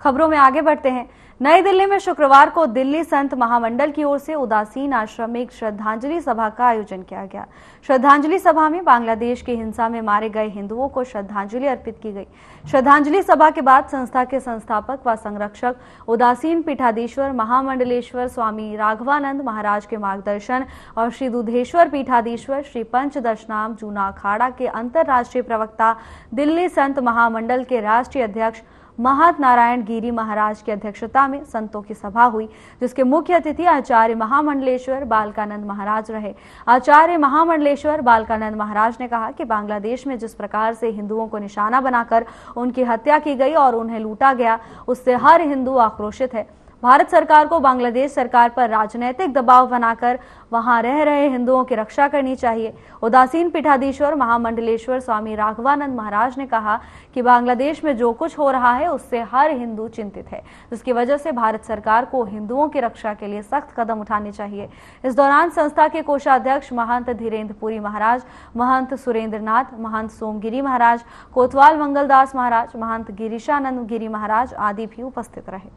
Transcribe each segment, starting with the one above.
खबरों में आगे बढ़ते हैं। नई दिल्ली में शुक्रवार को दिल्ली संत महामंडल की ओर से उदासीन आश्रम में एक श्रद्धांजलि सभा का आयोजन किया गया। श्रद्धांजलि सभा में बांग्लादेश की हिंसा में मारे गए हिंदुओं को श्रद्धांजलि अर्पित की गई। श्रद्धांजलि सभा के बाद संस्था के संस्थापक व संरक्षक उदासीन पीठाधीश्वर महामंडलेश्वर स्वामी राघवानंद महाराज के मार्गदर्शन और श्री दुधेश्वर पीठाधीश्वर श्री पंचदशनाम जूना अखाड़ा के अंतर्राष्ट्रीय प्रवक्ता दिल्ली संत महामंडल के राष्ट्रीय अध्यक्ष महंत नारायण गिरी महाराज की अध्यक्षता में संतों की सभा हुई, जिसके मुख्य अतिथि आचार्य महामंडलेश्वर बालकानंद महाराज रहे। आचार्य महामंडलेश्वर बालकानंद महाराज ने कहा कि बांग्लादेश में जिस प्रकार से हिंदुओं को निशाना बनाकर उनकी हत्या की गई और उन्हें लूटा गया, उससे हर हिंदू आक्रोशित है। भारत सरकार को बांग्लादेश सरकार पर राजनीतिक दबाव बनाकर वहां रह रहे हिंदुओं की रक्षा करनी चाहिए। उदासीन पीठाधीश्वर महामंडलेश्वर स्वामी राघवानंद महाराज ने कहा कि बांग्लादेश में जो कुछ हो रहा है उससे हर हिंदू चिंतित है, जिसकी वजह से भारत सरकार को हिंदुओं की रक्षा के लिए सख्त कदम उठाने चाहिए। इस दौरान संस्था के कोषाध्यक्ष महंत धीरेन्द्रपुरी महाराज, महंत सुरेंद्रनाथ, महंत सोमगिरी महाराज, कोतवाल मंगलदास महाराज, महंत गिरीशानंद गिरी महाराज आदि भी उपस्थित रहे।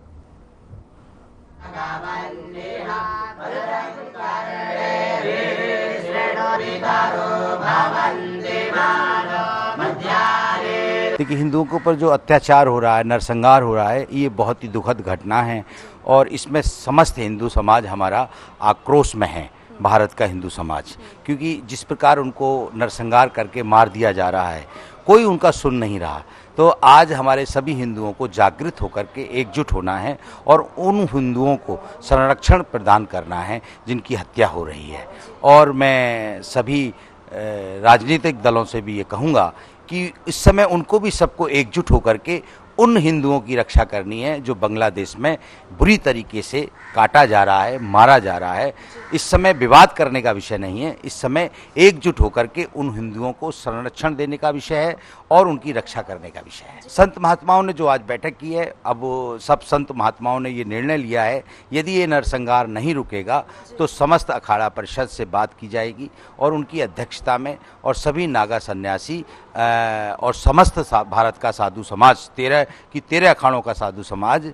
देखिए, हिंदुओं के ऊपर जो अत्याचार हो रहा है, नरसंहार हो रहा है, ये बहुत ही दुखद घटना है और इसमें समस्त हिंदू समाज हमारा आक्रोश में है। भारत का हिंदू समाज, क्योंकि जिस प्रकार उनको नरसंहार करके मार दिया जा रहा है, कोई उनका सुन नहीं रहा। तो आज हमारे सभी हिंदुओं को जागृत होकर के एकजुट होना है और उन हिंदुओं को संरक्षण प्रदान करना है जिनकी हत्या हो रही है। और मैं सभी राजनीतिक दलों से भी ये कहूँगा कि इस समय उनको भी सबको एकजुट होकर के उन हिंदुओं की रक्षा करनी है जो बांग्लादेश में बुरी तरीके से काटा जा रहा है, मारा जा रहा है। इस समय विवाद करने का विषय नहीं है, इस समय एकजुट होकर के उन हिंदुओं को संरक्षण देने का विषय है और उनकी रक्षा करने का विषय है। संत महात्माओं ने जो आज बैठक की है, अब सब संत महात्माओं ने ये निर्णय लिया है, यदि ये नरसंहार नहीं रुकेगा तो समस्त अखाड़ा परिषद से बात की जाएगी और उनकी अध्यक्षता में और सभी नागा सन्यासी और समस्त भारत का साधु समाज, 13 अखाड़ों का साधु समाज,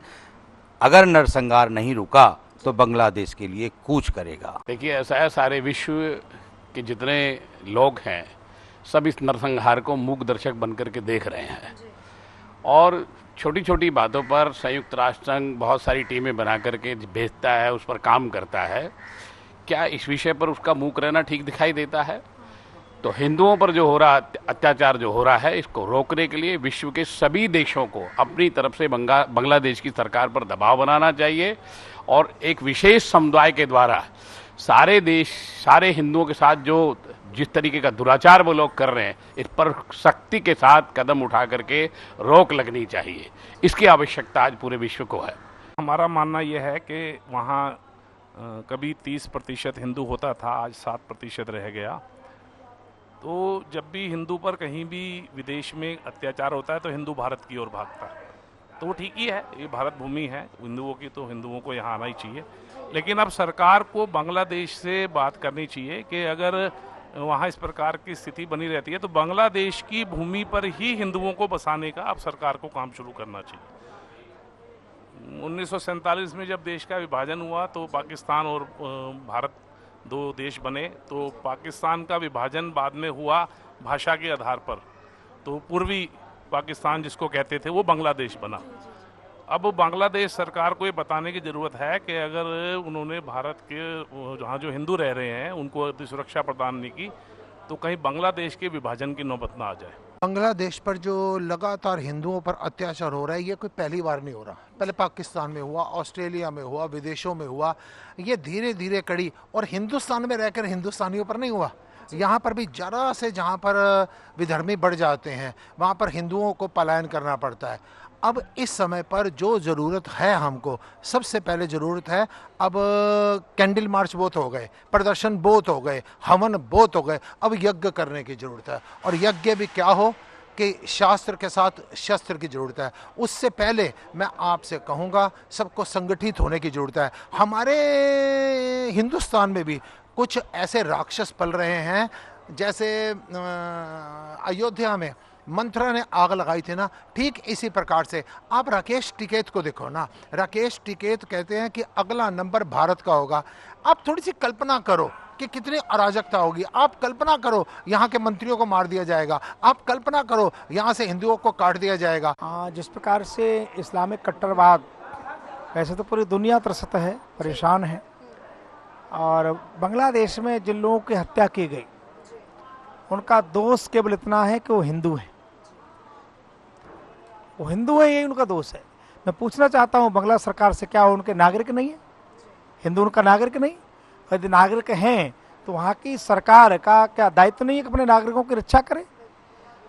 अगर नरसंहार नहीं रुका तो बांग्लादेश के लिए कूच करेगा। देखिए, ऐसा है, सारे विश्व के जितने लोग हैं सब इस नरसंहार को मूक दर्शक बनकर के देख रहे हैं और छोटी छोटी बातों पर संयुक्त राष्ट्र संघ बहुत सारी टीमें बना करके भेजता है, उस पर काम करता है। क्या इस विषय पर उसका मूक रहना ठीक दिखाई देता है? तो हिंदुओं पर जो हो रहा अत्याचार जो हो रहा है, इसको रोकने के लिए विश्व के सभी देशों को अपनी तरफ से बांग्लादेश की सरकार पर दबाव बनाना चाहिए और एक विशेष समुदाय के द्वारा सारे देश, सारे हिंदुओं के साथ जो जिस तरीके का दुराचार वो लोग कर रहे हैं, इस पर सख्ती के साथ कदम उठा करके रोक लगनी चाहिए। इसकी आवश्यकता आज पूरे विश्व को है। हमारा मानना यह है कि वहाँ कभी 30% हिंदू होता था, आज 7% रह गया। तो जब भी हिंदू पर कहीं भी विदेश में अत्याचार होता है तो हिंदू भारत की ओर भागता है, तो वो ठीक ही है, ये भारत भूमि है हिंदुओं की, तो हिंदुओं को यहाँ आना ही चाहिए। लेकिन अब सरकार को बांग्लादेश से बात करनी चाहिए कि अगर वहाँ इस प्रकार की स्थिति बनी रहती है तो बांग्लादेश की भूमि पर ही हिंदुओं को बसाने का अब सरकार को काम शुरू करना चाहिए। 1947 में जब देश का विभाजन हुआ तो पाकिस्तान और भारत 2 देश बने, तो पाकिस्तान का विभाजन बाद में हुआ भाषा के आधार पर, तो पूर्वी पाकिस्तान जिसको कहते थे वो बांग्लादेश बना। अब बांग्लादेश सरकार को ये बताने की ज़रूरत है कि अगर उन्होंने भारत के जहाँ जो हिंदू रह रहे हैं उनको सुरक्षा प्रदान नहीं की तो कहीं बांग्लादेश के विभाजन की नौबत ना आ जाए। बांग्लादेश पर जो लगातार हिंदुओं पर अत्याचार हो रहा है, ये कोई पहली बार नहीं हो रहा। पहले पाकिस्तान में हुआ, ऑस्ट्रेलिया में हुआ, विदेशों में हुआ, ये धीरे धीरे कड़ी, और हिंदुस्तान में रहकर हिंदुस्तानियों पर नहीं हुआ। यहाँ पर भी जरा से जहाँ पर विधर्मी बढ़ जाते हैं वहाँ पर हिंदुओं को पलायन करना पड़ता है। अब इस समय पर जो ज़रूरत है, हमको सबसे पहले ज़रूरत है, अब कैंडल मार्च बहुत हो गए, प्रदर्शन बहुत हो गए, हवन बहुत हो गए, अब यज्ञ करने की ज़रूरत है। और यज्ञ भी क्या हो कि शास्त्र के साथ शस्त्र की ज़रूरत है। उससे पहले मैं आपसे कहूँगा सबको संगठित होने की ज़रूरत है। हमारे हिंदुस्तान में भी कुछ ऐसे राक्षस पल रहे हैं, जैसे अयोध्या में मंथरा ने आग लगाई थी ना, ठीक इसी प्रकार से आप राकेश टिकैत को देखो ना। राकेश टिकैत कहते हैं कि अगला नंबर भारत का होगा। आप थोड़ी सी कल्पना करो कि कितनी अराजकता होगी। आप कल्पना करो यहाँ के मंत्रियों को मार दिया जाएगा, आप कल्पना करो यहाँ से हिंदुओं को काट दिया जाएगा। जिस प्रकार से इस्लामिक कट्टरवाद, वैसे तो पूरी दुनिया त्रस्त है, परेशान है, और बांग्लादेश में जिन लोगों की हत्या की गई उनका दोष केवल इतना है कि वो हिंदू हैं। वो हिंदू है, यही उनका दोष है। मैं पूछना चाहता हूँ बांग्ला सरकार से, क्या वो उनके नागरिक नहीं है? हिंदू उनका नागरिक नहीं? यदि नागरिक हैं तो वहाँ की सरकार का क्या दायित्व नहीं है कि अपने नागरिकों की रक्षा करे?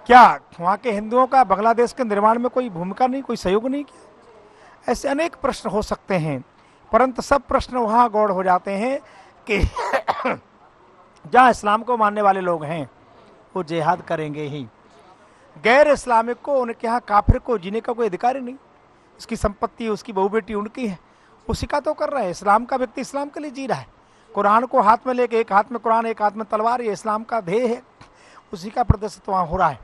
क्या वहाँ के हिंदुओं का बांग्लादेश के निर्माण में कोई भूमिका नहीं, कोई सहयोग नहीं किया? ऐसे अनेक प्रश्न हो सकते हैं, परंतु सब प्रश्न वहाँ गौड़ हो जाते हैं कि जहाँ इस्लाम को मानने वाले लोग हैं वो जिहाद करेंगे ही। गैर इस्लामिक को, उनके यहाँ काफिर को जीने का कोई अधिकार ही नहीं। उसकी संपत्ति, उसकी बहू बेटी उनकी है, उसी का तो कर रहा है। इस्लाम का व्यक्ति इस्लाम के लिए जी रहा है। कुरान को हाथ में लेके, एक हाथ में कुरान एक हाथ में तलवार, ये इस्लाम का ध्येय है, उसी का प्रदर्शित वहाँ हो रहा है।